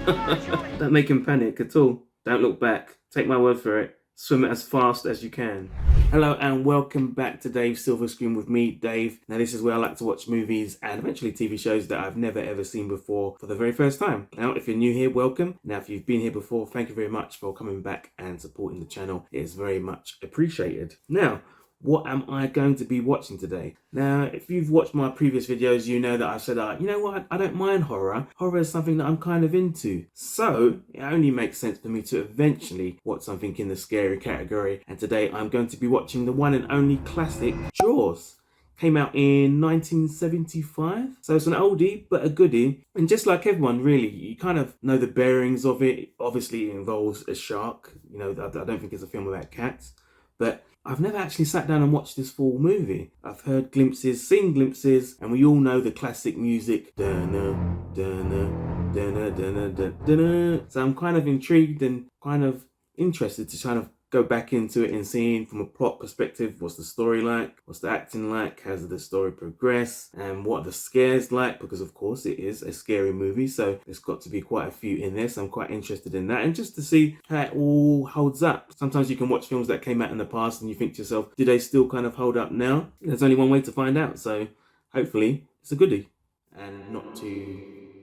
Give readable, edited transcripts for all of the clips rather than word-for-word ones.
Don't make him panic at all. Don't look back. Take my word for it. Swim it as fast as you can. Hello and welcome back to Dave's Silver Screen with me, Dave. Now this is where I like to watch movies and eventually TV shows that I've never ever seen before for the very first time. Now if you're new here, welcome. Now if you've been here before, thank you very much for coming back and supporting the channel. It is very much appreciated. Now, what am I going to be watching today? Now, if you've watched my previous videos, you know that I said, you know what, I don't mind horror. Horror is something that I'm kind of into. So, it only makes sense for me to eventually watch something in the scary category. And today I'm going to be watching the one and only classic, Jaws. Came out in 1975. So it's an oldie, but a goodie. And just like everyone, really, you kind of know the bearings of it. Obviously, it involves a shark. You know, I don't think it's a film about cats. But I've never actually sat down and watched this full movie. I've heard glimpses, seen glimpses, and we all know the classic music. Dun-na, dun-na, dun-na, dun-na, dun-na. So I'm kind of intrigued and kind of interested to kind of go back into it and seeing from a plot perspective, what's the story like, what's the acting like, how does the story progress, and what are the scares like, because of course it is a scary movie, so there's got to be quite a few in there, so I'm quite interested in that, and just to see how it all holds up. Sometimes you can watch films that came out in the past and you think to yourself, do they still kind of hold up now? There's only one way to find out, so hopefully it's a goodie and not too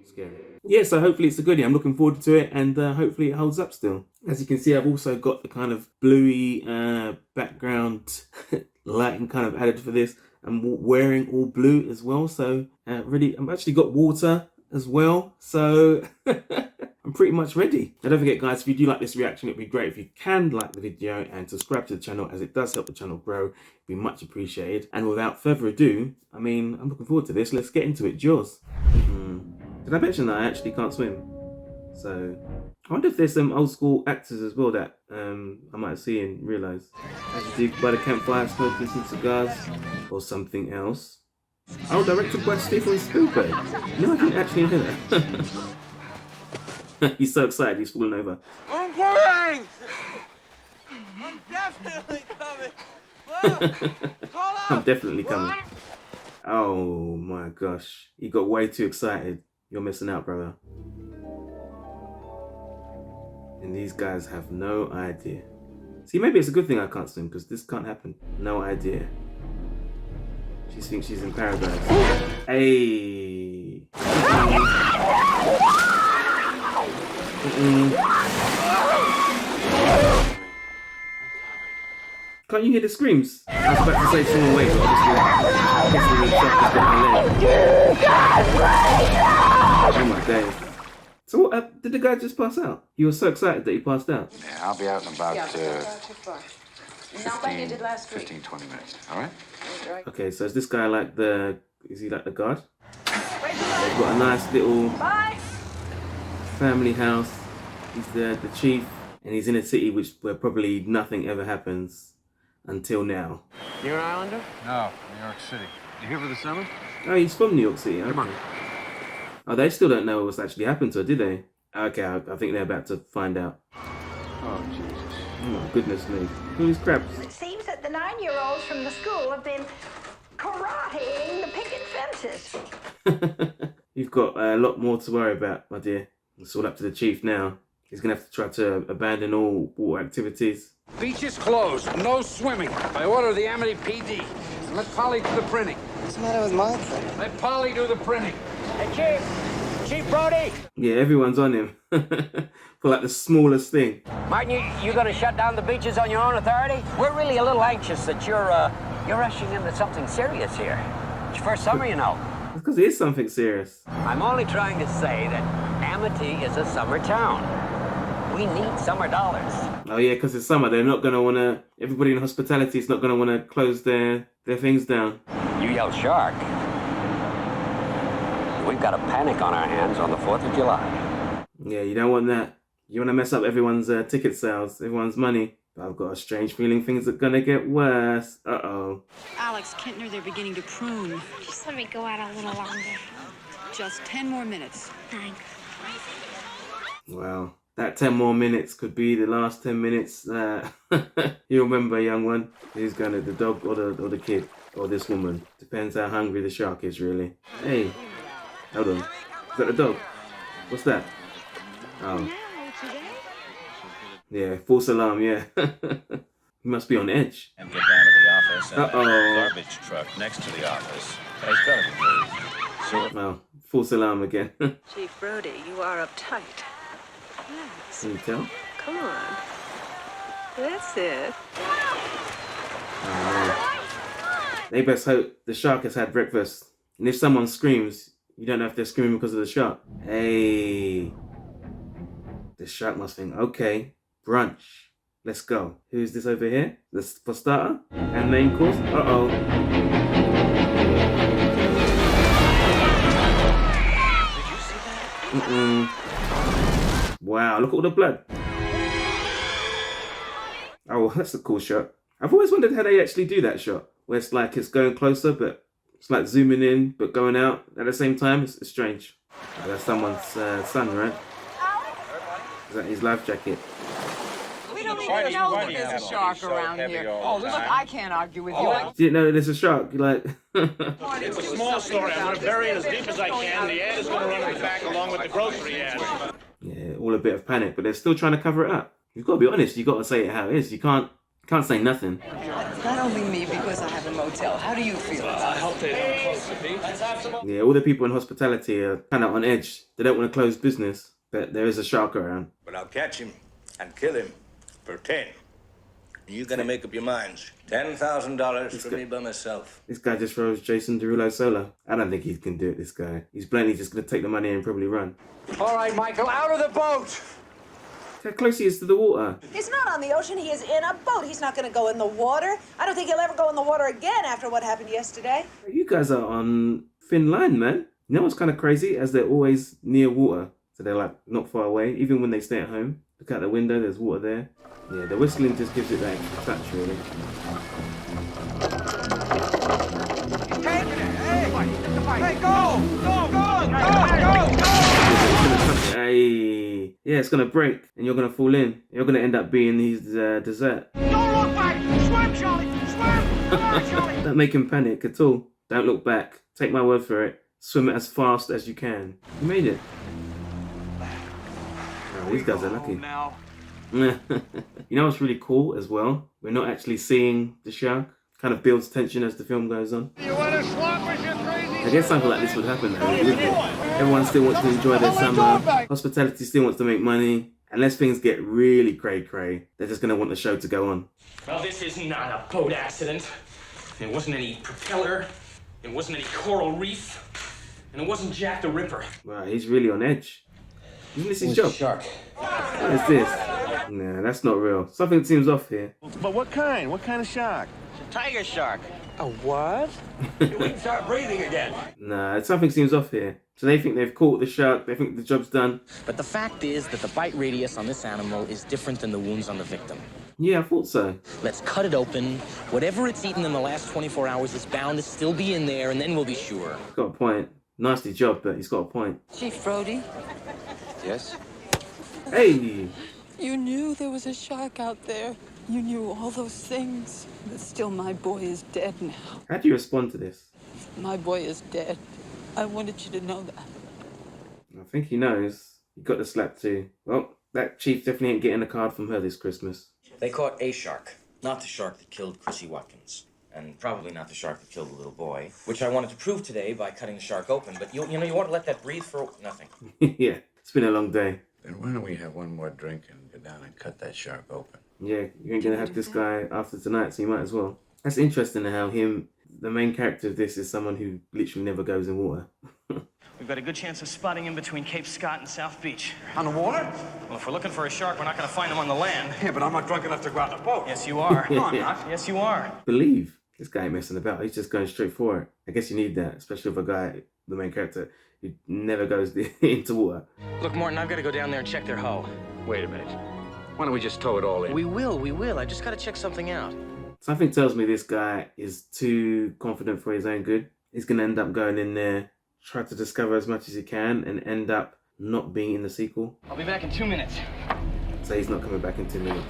scary. Yeah, so hopefully it's a goodie. I'm looking forward to it, and hopefully it holds up still. As you can see, I've also got the kind of bluey background lighting kind of added for this. I'm wearing all blue as well, so really, I've actually got water as well, so I'm pretty much ready. Now don't forget guys, if you do like this reaction, it'd be great if you can like the video and subscribe to the channel, as it does help the channel grow. It'd be much appreciated. And without further ado, I mean, I'm looking forward to this. Let's get into it. Jaws. Did I mention that I actually can't swim? So I wonder if there's some old school actors as well that I might see and realise. As you do by the campfire, smoking some cigars or something else. Oh, directed by Steven Spielberg. No, I didn't actually hear that. He's so excited, he's falling over. I'm coming! I'm definitely coming! I'm definitely coming. Oh my gosh, he got way too excited. You're missing out, brother. And these guys have no idea. See, maybe it's a good thing I can't swim, because this can't happen. No idea. She thinks she's in paradise. Hey. Can't you hear the screams? I was about to say someone wait, but obviously oh my days. So what, did the guy just pass out? He was so excited that he passed out. Yeah, I'll be out in about Not like you did last week. 15, 20 minutes, all right? Okay, so is this guy like is he like the guard? They've got a nice little family house. He's the chief, and he's in a city where probably nothing ever happens until now. You're an Islander? No, New York City. You here for the summer? Oh, he's from New York City. Okay. Come on. Oh, they still don't know what's actually happened to her, did they? Okay, I think they're about to find out. Oh, Jesus. Oh my goodness me. Who's crabs? It seems that the 9-year-olds from the school have been karateing the picket fences. You've got a lot more to worry about, my dear. It's all up to the chief now. He's going to have to try to abandon all water activities. Beach is closed. No swimming. By order of the Amity PD. Let Polly do the printing. What's the matter with my thing? Let Polly do the printing. Hey, Chief! Chief Brody! Yeah, everyone's on him. For like the smallest thing. Martin, you gonna shut down the beaches on your own authority? We're really a little anxious that you're rushing into something serious here. It's your first summer, you know. It's because it is something serious. I'm only trying to say that Amity is a summer town. We need summer dollars. Oh yeah, because it's summer. They're not going to want to... Everybody in hospitality is not going to want to close their things down. You yell shark. We've got a panic on our hands on the 4th of July. Yeah, you don't want that. You want to mess up everyone's ticket sales, everyone's money. But I've got a strange feeling things are going to get worse. Uh-oh. Alex Kintner, they're beginning to prune. Just let me go out a little longer. Just 10 more minutes. Thanks. Well, that 10 more minutes could be the last 10 minutes. You remember, young one, who's going to, the dog or the kid or this woman. Depends how hungry the shark is, really. Hey, hold on. Is that the dog? What's that? Oh. Yeah, false alarm, yeah. He must be on edge. And get down to the office and Uh-oh. the garbage truck next to the office. He's got to be moved. So Well, false alarm again. Can Chief Brody, you are uptight. Yes. you tell? Come on. That's it. They best hope the shark has had breakfast. And if someone screams, you don't know if they're screaming because of the shark. Hey. The shark must think, okay, brunch. Let's go. Who's this over here? This for starter? And main course? Uh-oh. Wow, look at all the blood. Oh, that's a cool shot. I've always wondered how they actually do that shot. Where it's like it's going closer, but it's like zooming in, but going out at the same time. It's strange. Oh, that's someone's son, right? Is that his life jacket? We don't even know that there's a shark around here. Oh, look, I can't argue with you. Didn't know that there's a shark. You're like, It's a small story. I'm going to bury it as deep as I can. The ad is going to run in the back along with the grocery ad. yeah, all a bit of panic, but they're still trying to cover it up. You've got to be honest. You've got to say it how it is. You can't say nothing. It's not only me because I have a motel. How do you feel? I hope they don't close the beach. Yeah, all the people in hospitality are kind of on edge. They don't want to close business, but there is a shark around. But I'll catch him and kill him for 10. You gotta make up your minds. $10,000 for me by myself. This guy just throws Jason Derulo solo. I don't think he can do it, this guy. He's blatantly just going to take the money and probably run. All right, Michael, out of the boat! How close he is to the water. He's not on the ocean. He is in a boat. He's not going to go in the water. I don't think he'll ever go in the water again after what happened yesterday. You guys are on thin line, man. You know what's kind of crazy? As they're always near water. So they're like not far away. Even when they stay at home. Look out the window, there's water there. Yeah, the whistling just gives it that extra touch, really. Hey, go! Hey, yeah, it's gonna break, and you're gonna fall in. You're gonna end up being his dessert. Don't look back! Swim, Charlie! Swim! Come on, Charlie! Don't make him panic at all. Don't look back. Take my word for it. Swim it as fast as you can. You made it. Oh, these guys are lucky. Now. You know what's really cool as well? We're not actually seeing the shark. Kind of builds tension as the film goes on. You want to swamp us, you crazy? I guess something like this would happen though, wouldn't it? Everyone still wants to enjoy their summer. Hospitality still wants to make money. Unless things get really cray-cray, they're just going to want the show to go on. Well, this is not a boat accident. It wasn't any propeller. It wasn't any coral reef. And it wasn't Jack the Ripper. Wow, he's really on edge. Isn't this his job? Shark. What is this? Nah, that's not real. Something seems off here. But what kind? What kind of shark? Tiger shark. A what? We can start breathing again. Nah, something seems off here. So they think they've caught the shark, they think the job's done. But the fact is that the bite radius on this animal is different than the wounds on the victim. Yeah, I thought so. Let's cut it open. Whatever it's eaten in the last 24 hours is bound to still be in there, and then we'll be sure. He's got a point. Nasty job, but he's got a point. Chief Brody, Yes? Hey! You knew there was a shark out there. You knew all those things. But still, my boy is dead now. How do you respond to this? My boy is dead. I wanted you to know that. I think he knows. He got the slap too. Well, that chief definitely ain't getting a card from her this Christmas. They caught a shark, not the shark that killed Chrissy Watkins. And probably not the shark that killed the little boy, which I wanted to prove today by cutting the shark open. But you want to let that breathe for nothing. Yeah, it's been a long day. Then why don't we have one more drink and go down and cut that shark open? Yeah, you ain't gonna have this guy after tonight, so you might as well. That's interesting how the main character of this is someone who literally never goes in water. We've got a good chance of spotting him between Cape Scott and South Beach. On the water? Well, if we're looking for a shark, we're not going to find him on the land. Yeah, but I'm not drunk enough to go out in a boat. Yes, you are. No, I'm not. Yes, you are. Believe. This guy ain't messing about. He's just going straight for it. I guess you need that, especially with a guy, the main character, who never goes into water. Look, Morton, I've got to go down there and check their hull. Wait a minute. Why don't we just tow it all in? We will. I just got to check something out. Something tells me this guy is too confident for his own good. He's going to end up going in there, try to discover as much as he can, and end up not being in the sequel. I'll be back in 2 minutes. So he's not coming back in 2 minutes.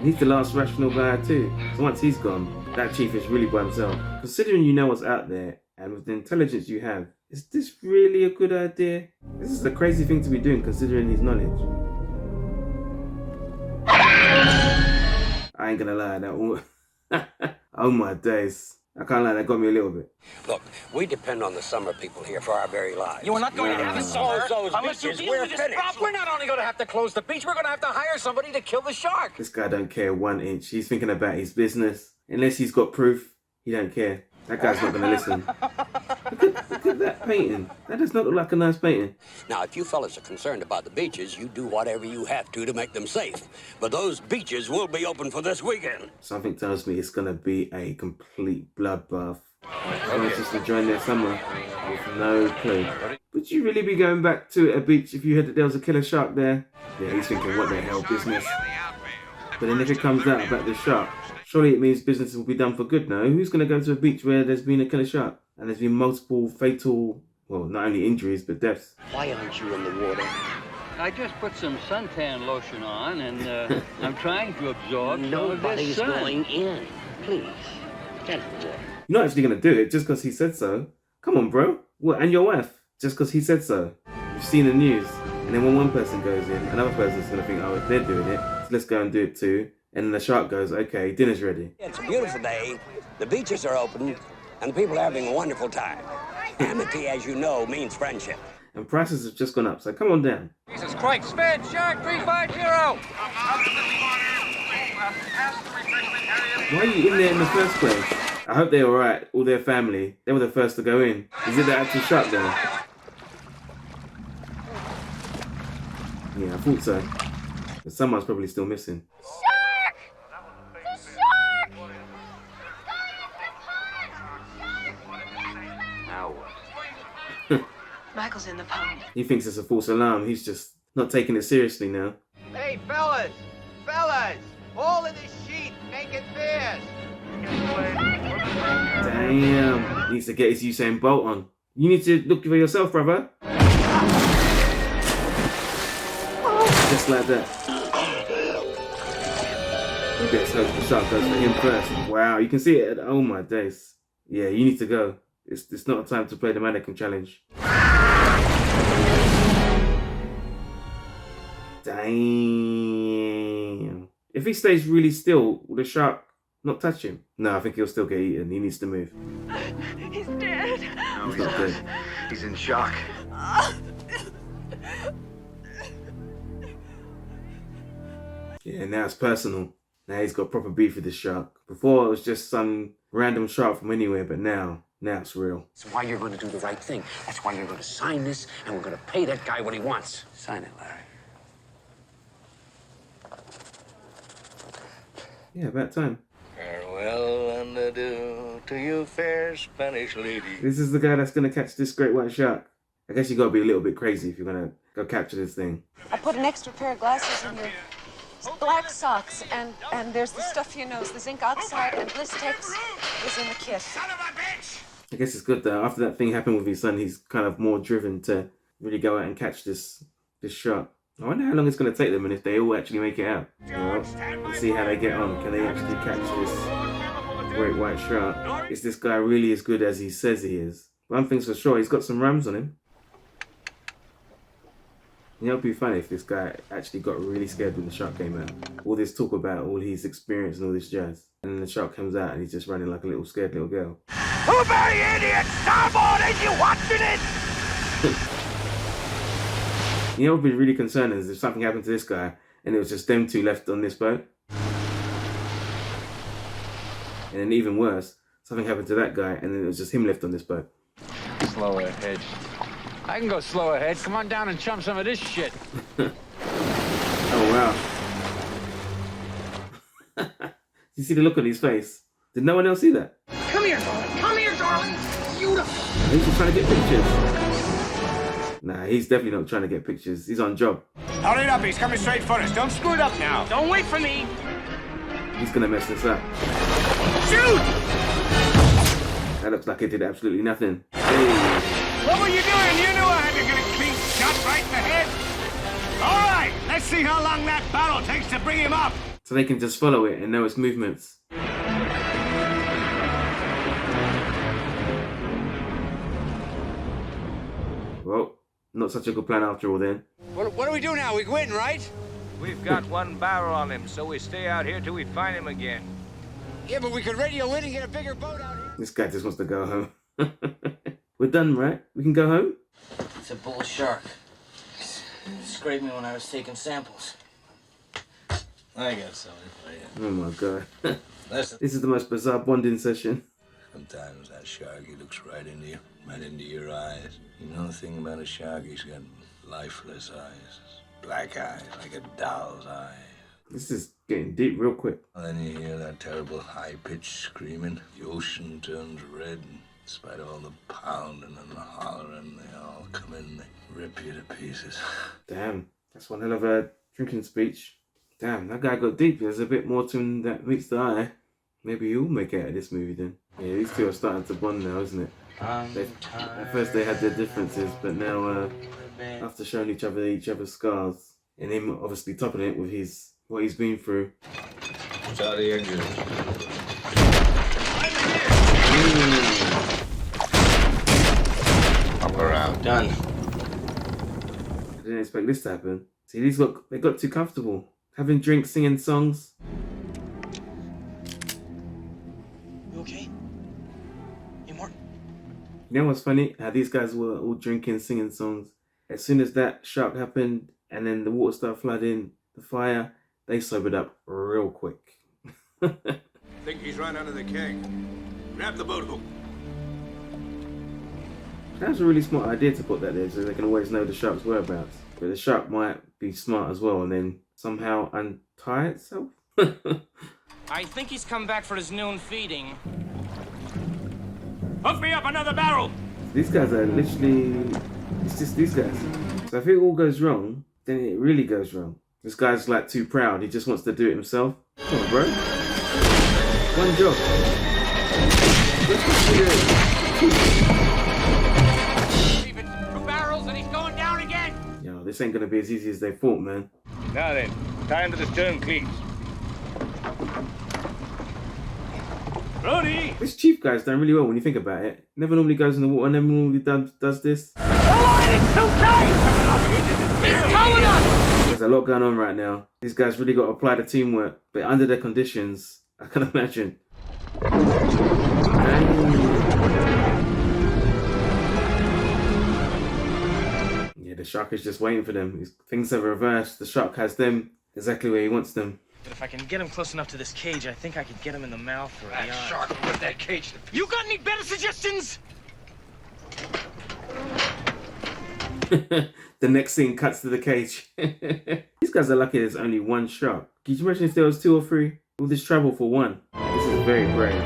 He's the last rational guy too. So once he's gone, that chief is really by himself. Considering you know what's out there, and with the intelligence you have, is this really a good idea? This is a crazy thing to be doing considering his knowledge. I ain't gonna lie, that all... Oh my days. I can't lie, that got me a little bit. Look, we depend on the summer people here for our very lives. You are not going to have to close those beaches. We're finished. We're not only going to have to close the beach, we're going to have to hire somebody to kill the shark. This guy don't care 1 inch. He's thinking about his business. Unless he's got proof, he don't care. That guy's not gonna listen. Look at that painting. That does not look like a nice painting. Now, if you fellas are concerned about the beaches, you do whatever you have to make them safe. But those beaches will be open for this weekend. Something tells me it's gonna be a complete bloodbath. Someone's just enjoying their summer with no clue. Would you really be going back to a beach if you heard that there was a killer shark there? Yeah, he's thinking, what the hell business? But then if it comes out about the shark, surely it means business will be done for good, no? Who's going to go to a beach where there's been a killer shark? And there's been multiple fatal, well, not only injuries, but deaths. Why aren't you in the water? I just put some suntan lotion on, and I'm trying to absorb some of this Nobody's sun. going in. Please, get in the water. You're not actually going to do it just because he said so. Come on, bro. What? And your wife? Just because he said so. You've seen the news. And then when one person goes in, another person's going to think, oh, they're doing it, so let's go and do it too. And then the shark goes, okay, dinner's ready. It's a beautiful day. The beaches are open, and people are having a wonderful time. Amity, as you know, means friendship. And prices have just gone up, so come on down. Jesus Christ, spin, shark 350. Why are you in there in the first place? I hope they're alright, all their family. They were the first to go in. Is it the actual shark there? Yeah, I thought so. But someone's probably still missing. Shark! The shark! Now what? Michael's in the pond. He thinks it's a false alarm. He's just not taking it seriously now. Hey, fellas! Fellas! All in this sheet! Make it fast! Damn. He needs to get his Usain Bolt on. You need to look for yourself, brother. Just like that. You best hope the shot goes for him first. Wow, you can see it. Oh my days. Yeah, you need to go. It's not a time to play the mannequin challenge. Damn. If he stays really still, will the shark not touch him? No, I think he'll still get eaten. He needs to move. He's dead. No, He's not dead. He's in shock. Yeah, now it's personal. Now he's got proper beef with the shark. Before it was just some random shark from anywhere, but now it's real. That's why you're going to do the right thing. That's why you're going to sign this, and we're going to pay that guy what he wants. Sign it, Larry. Yeah, about time. Farewell and adieu to you, fair Spanish lady. This is the guy that's going to catch this great white shark. I guess you got to be a little bit crazy if you're going to go capture this thing. I put an extra pair of glasses in your black socks, and there's the stuff for your nose. The zinc oxide and Blistex is in the kit. I guess it's good that after that thing happened with his son, he's kind of more driven to really go out and catch this shark. I wonder how long it's going to take them and if they all actually make it out. Well, let's see how they get on. Can they actually catch this great white shark? Is this guy really as good as he says he is? One thing's for sure, he's got some rams on him. You know, it'd be funny if this guy actually got really scared when the shark came out. All this talk about all his experience and all this jazz. And then the shark comes out and he's just running like a little scared little girl. Blueberry idiot! Starboard! Are you watching it? You know what would be really concerning is if something happened to this guy and it was just them two left on this boat. And then even worse, something happened to that guy and then it was just him left on this boat. Slow ahead. I can go slow ahead. Come on down and chum some of this shit. Oh, wow. You see the look on his face? Did no one else see that? Come here, darling. Come here, darling. Beautiful. He's just trying to get pictures. Nah, he's definitely not trying to get pictures. He's on job. Hurry it up. He's coming straight for us. Don't screw it up now. Don't wait for me. He's gonna mess this up. Shoot! That looks like it did absolutely nothing. Hey. What were you doing? You knew I had to get a clean shot right in the head. All right. Let's see how long that barrel takes to bring him up. So they can just follow it and know its movements. Well, not such a good plan after all then. What do we do now? We win, right? We've got one barrel on him, so we stay out here till we find him again. Yeah, but we could radio in and get a bigger boat out here. This guy just wants to go home. We're done, right? We can go home? It's a bull shark. Scraped me when I was taking samples. I got something for you. Oh my god. Listen. This is the most bizarre bonding session. Sometimes that shark, he looks right into you, right into your eyes. You know the thing about a shark? He's got lifeless eyes. Black eyes, like a doll's eyes. This is getting deep real quick. And then you hear that terrible high-pitched screaming. The ocean turns red, and despite all the pounding and the hollering, they all come in and they rip you to pieces. Damn, that's one hell of a drinking speech. Damn, that guy got deep. There's a bit more to him that meets the eye. Maybe you'll make it out of this movie then. Yeah, these two are starting to bond now, isn't it? At first they had their differences, but now after showing each other's scars, and him obviously topping it with what he's been through. It's out of here, good. I'm around. Done. I didn't expect this to happen. See, they got too comfortable. Having drinks, singing songs. You okay? Hey, Martin. You know what's funny? How these guys were all drinking, singing songs. As soon as that shark happened, and then the water started flooding, the fire, they sobered up real quick. Think he's run under the keg. Grab the boat hook. That's a really smart idea to put that there so they can always know the shark's whereabouts. But the shark might be smart as well and then somehow untie itself. I think he's come back for his noon feeding. Hook me up another barrel! These guys are literally... It's just these guys. So if it all goes wrong, then it really goes wrong. This guy's like too proud. He just wants to do it himself. Come on, bro. One job. Even 2 barrels and he's going down again. Yo, this ain't gonna be as easy as they thought, man. Now then, time to the stern cleats. Brody! This chief guy's done really well when you think about it. Never normally goes in the water, never normally does this. The line is too tight! He's calling us! There's a lot going on right now. These guys really got to apply the teamwork, but under the conditions, I can imagine. Yeah, the shark is just waiting for them. Things have reversed. The shark has them exactly where he wants them. But if I can get him close enough to this cage, I think I could get him in the mouth or That the eye. shark will rip that cage to pieces. You got any better suggestions? The next scene cuts to the cage. These guys are lucky there's only one shark. Can you imagine if there was 2 or 3? All this trouble for one. This is very brave.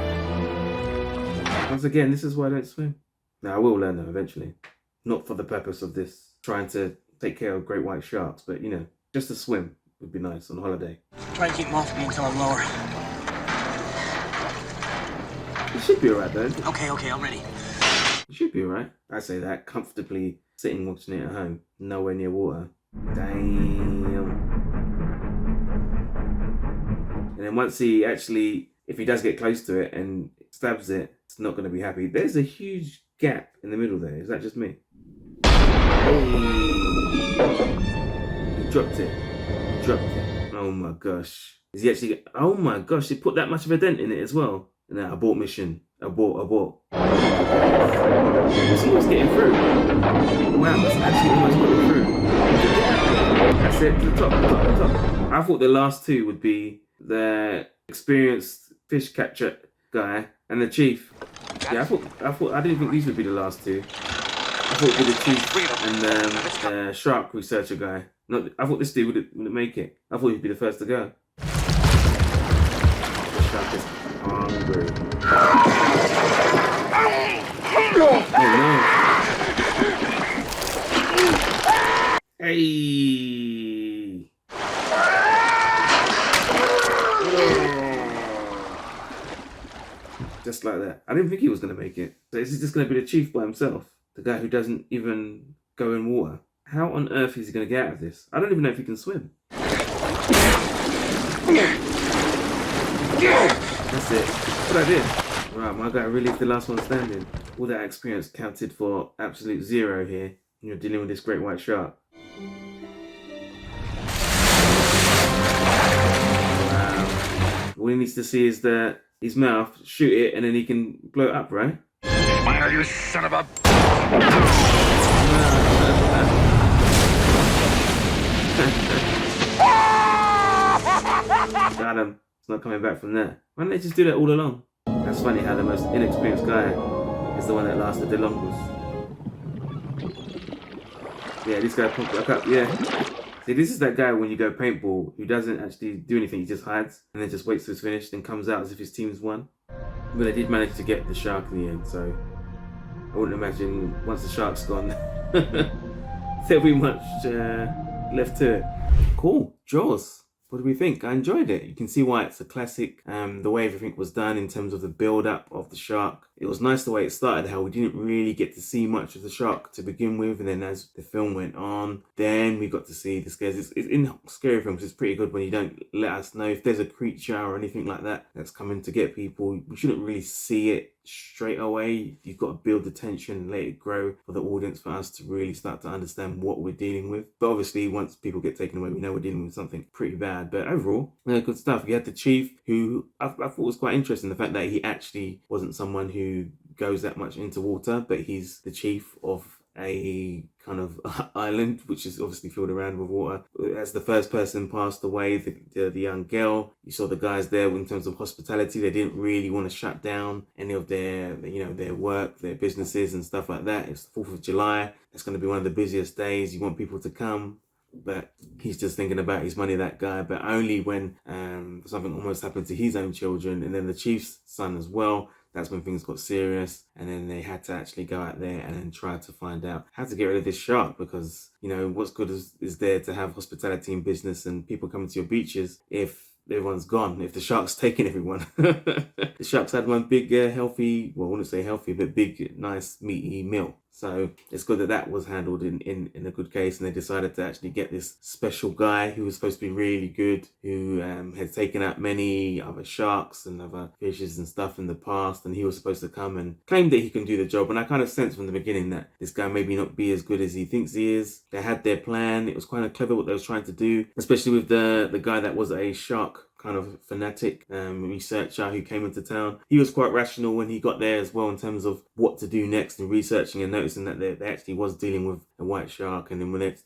Once again, this is why I don't swim. Now I will learn though eventually. Not for the purpose of this, trying to take care of great white sharks, but you know, just to swim would be nice on holiday. Try and keep him off me until I'm lower. It should be alright though. Okay, I'm ready. It should be alright. I say that, comfortably sitting watching it at home, nowhere near water. Damn. And then once he actually, if he does get close to it and stabs it, it's not going to be happy. There's a huge gap in the middle there. Is that just me? Hey. He dropped it. Dropped it. Oh my gosh. Is he actually... Oh my gosh, he put that much of a dent in it as well. And then abort mission. Abort. It's almost getting through. Wow, it's actually almost getting through. That's it, to the top. I thought the last 2 would be the experienced fish catcher guy and the chief. Yeah, I didn't think these would be the last 2. I thought it would be the chief and the shark researcher guy. I thought this dude wouldn't make it. I thought he'd be the first to go. The shark is hungry. Oh no. Hey. Just like that. I didn't think he was going to make it. So is he just going to be the chief by himself? The guy who doesn't even go in water? How on earth is he going to get out of this? I don't even know if he can swim. That's it. That's what I did. Right, my guy really is the last one standing. All that experience counted for absolute 0 here. You're dealing with this great white shark. Wow. All he needs to see is his mouth, shoot it, and then he can blow it up, right? Smile, you son of a... Got him. It's not coming back from there. Why don't they just do that all along? That's funny how the most inexperienced guy is the one that lasted the longest. Yeah, this guy pumped back up, yeah. See, this is that guy when you go paintball who doesn't actually do anything, he just hides and then just waits till it's finished and comes out as if his team's won. But they did manage to get the shark in the end, so I wouldn't imagine once the shark's gone there'll be much left to it. Cool, Jaws. What do we think? I enjoyed it. You can see why it's a classic. The way everything was done in terms of the build-up of the shark. It was nice the way it started, how we didn't really get to see much of the shark to begin with. And then as the film went on, then we got to see the scares. It's in scary films, it's pretty good when you don't let us know if there's a creature or anything like that that's coming to get people. We shouldn't really see it straight away. You've got to build the tension and let it grow for the audience, for us to really start to understand what we're dealing with. But obviously once people get taken away, we know we're dealing with something pretty bad. But overall, good stuff. You had the chief, who I thought was quite interesting, the fact that he actually wasn't someone who goes that much into water, but he's the chief of a kind of island which is obviously filled around with water. As the first person passed away, the young girl, you saw the guys there in terms of hospitality. They didn't really want to shut down any of their work, their businesses and stuff like that. It's the 4th of July. It's going to be one of the busiest days. You want people to come, but he's just thinking about his money, that guy. But only when something almost happened to his own children, and then the chief's son as well, that's when things got serious. And then they had to actually go out there and then try to find out how to get rid of this shark, because what's good is there to have hospitality in business and people coming to your beaches if everyone's gone, if the shark's taking everyone. The sharks had one big healthy, well, I wouldn't say healthy, but big nice meaty meal. So it's good that that was handled in a good case, and they decided to actually get this special guy who was supposed to be really good, who had taken out many other sharks and other fishes and stuff in the past, and he was supposed to come and claim that he can do the job. And I kind of sensed from the beginning that this guy maybe not be as good as he thinks he is. They had their plan. It was kind of clever what they was trying to do, especially with the guy that was a shark kind of fanatic researcher who came into town. He was quite rational when he got there as well, in terms of what to do next, and researching and noticing that they actually was dealing with a white shark. And then when they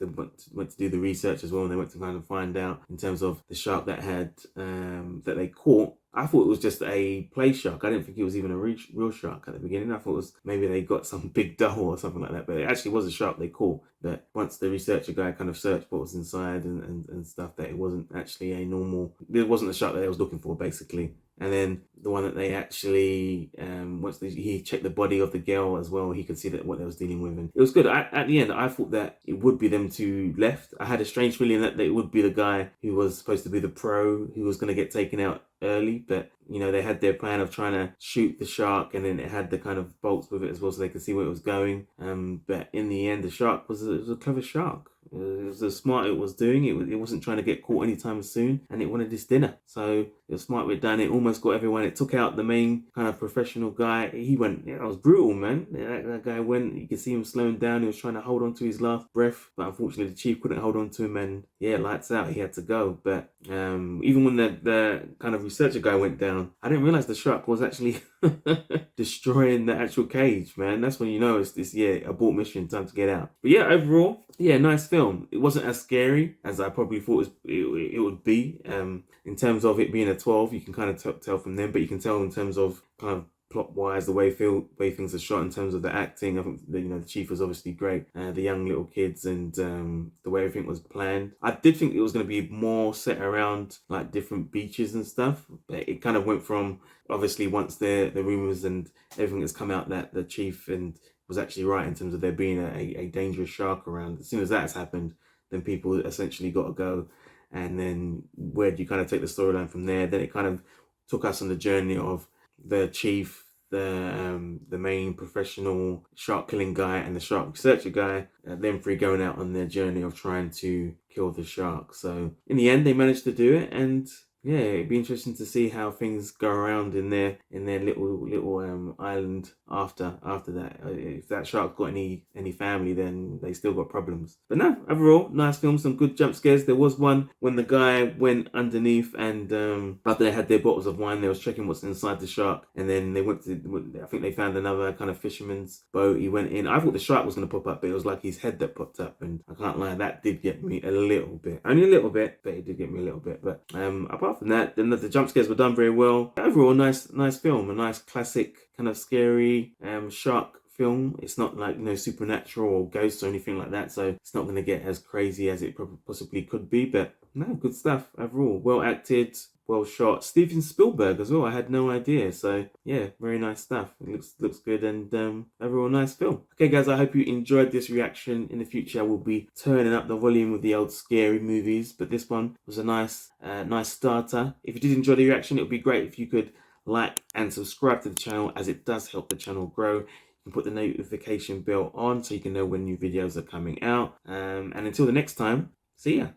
went to do the research as well, and they went to kind of find out in terms of the shark that had that they caught, I thought it was just a play shark. I didn't think it was even a real shark at the beginning. I thought it was maybe they got some big dough or something like that. But it actually was a shark they caught. But once the researcher guy kind of searched what was inside and stuff, that it wasn't actually a normal... It wasn't the shark that they was looking for, basically. And then the one that they actually, once he checked the body of the girl as well, he could see that what they was dealing with. And it was good. At the end, I thought that it would be them two left. I had a strange feeling that it would be the guy who was supposed to be the pro, who was going to get taken out early. But, they had their plan of trying to shoot the shark, and then it had the kind of bolts with it as well, so they could see where it was going. But in the end, the shark was a clever shark. It was as smart it was doing. It wasn't trying to get caught anytime soon, and it wanted its dinner. So it was smart with done. It almost got everyone. It took out the main kind of professional guy. He went, it was brutal, man. That guy went, you could see him slowing down. He was trying to hold on to his last breath, but unfortunately the chief couldn't hold on to him, and lights out. He had to go. But even when the kind of researcher guy went down, I didn't realize the shark was actually destroying the actual cage, man. That's when you know it's abort mission, time to get out. But overall, nice film. It wasn't as scary as I probably thought it would be. In terms of it being a 12, you can kind of tell from them, but you can tell in terms of kind of plot-wise, the way things are shot, in terms of the acting. I think the chief was obviously great. The young little kids and the way everything was planned. I did think it was going to be more set around like different beaches and stuff, but it kind of went from, obviously once the rumours and everything has come out that the chief and was actually right in terms of there being a dangerous shark around. As soon as that has happened, then people essentially got to go. And then where do you kind of take the storyline from there? Then it kind of took us on the journey of the chief, the main professional shark killing guy, and the shark researcher guy, them three going out on their journey of trying to kill the shark. So in the end, they managed to do it, and yeah, it'd be interesting to see how things go around in their little island after that. If that shark's got any family, then they still got problems. But no, overall, nice film, some good jump scares. There was one when the guy went underneath and after they had their bottles of wine, they was checking what's inside the shark, and then they went to, I think they found another kind of fisherman's boat. He went in. I thought the shark was going to pop up, but it was like his head that popped up, and I can't lie, that did get me a little bit. Only a little bit, but it did get me a little bit. But apart from that, then the jump scares were done very well. Overall, nice film, a nice classic kind of scary shark film. It's not like, you know, supernatural or ghosts or anything like that, so it's not going to get as crazy as it possibly could be. But no, good stuff overall. Well acted, well shot. Steven Spielberg as well. I had no idea. So yeah, very nice stuff. It looks good, and overall nice film. Okay, guys, I hope you enjoyed this reaction. In the future, I will be turning up the volume of the old scary movies, but this one was a nice starter. If you did enjoy the reaction, it would be great if you could like and subscribe to the channel, as it does help the channel grow. You can put the notification bell on so you can know when new videos are coming out. And until the next time, see ya.